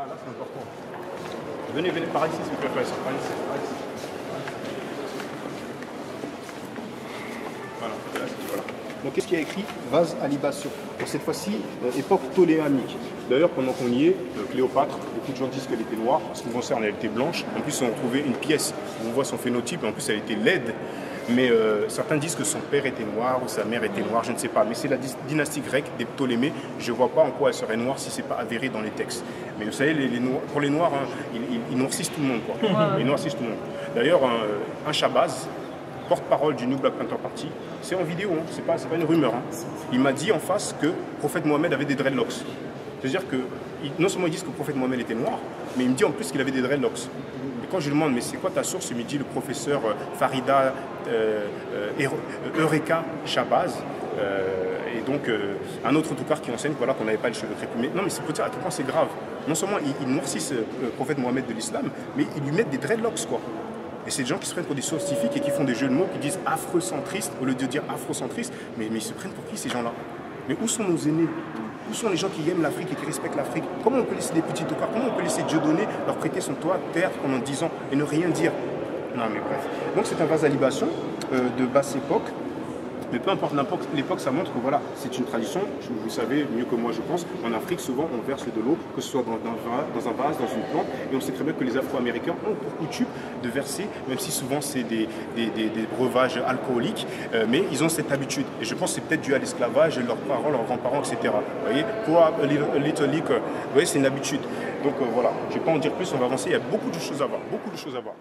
Ah, là, c'est important. Venez, venez par ici, s'il vous plaît, par ici. Par ici. Voilà, voilà. Donc, qu'est-ce qu'il y a écrit? Vase à libation. Donc, cette fois-ci, époque ptolémaique. D'ailleurs, pendant qu'on y est, Cléopâtre, beaucoup de gens disent qu'elle était noire. En ce qui concerne, elle était blanche. En plus, on a trouvé une pièce où on voit son phénotype. En plus, elle était laide. Mais certains disent que son père était noir ou sa mère était noire, je ne sais pas. Mais c'est la dynastie grecque des Ptolémées. Je ne vois pas en quoi elle serait noire si ce n'est pas avéré dans les textes. Mais vous savez, pour les noirs, hein, ils noircissent tout le monde, quoi. Ils noircissent tout le monde. D'ailleurs, un Shabazz, porte-parole du New Black Panther Party, c'est en vidéo, hein, c'est pas une rumeur. Hein. Il m'a dit en face que le prophète Mohammed avait des dreadlocks. C'est-à-dire que non seulement ils disent que le prophète Mohammed était noir, mais il me dit en plus qu'il avait des dreadlocks. Et quand je lui demande, mais c'est quoi ta source, il me dit le professeur Farida Eureka Shabazz, et donc un autre Toucar qui enseigne voilà, qu'on n'avait pas les cheveux crépus. Mais non, mais c'est pour dire à quel point c'est grave. Non seulement ils noircissent le prophète Mohammed de l'islam, mais ils lui mettent des dreadlocks, quoi. Et c'est des gens qui se prennent pour des scientifiques et qui font des jeux de mots, qui disent afrocentristes au lieu de dire afrocentriste. Mais ils se prennent pour qui ces gens-là? Mais où sont nos aînés? Où sont les gens qui aiment l'Afrique et qui respectent l'Afrique? Comment on peut laisser des petits tocards? Comment on peut laisser Dieudonné leur prêter son toit à terre pendant 10 ans et ne rien dire? Non mais bref. Donc c'est un vase à libation de basse époque. Mais peu importe l'époque, ça montre que voilà, c'est une tradition. Vous savez mieux que moi, je pense. En Afrique, souvent, on verse de l'eau, que ce soit dans un vase, dans une plante. Et on sait très bien que les Afro-Américains ont pour coutume de verser, même si souvent c'est des breuvages alcooliques, mais ils ont cette habitude. Et je pense que c'est peut-être dû à l'esclavage, leurs parents, leurs grands-parents, etc. Vous voyez, pour a little liquor, vous voyez, c'est une habitude. Donc voilà, je ne vais pas en dire plus, on va avancer. Il y a beaucoup de choses à voir, beaucoup de choses à voir.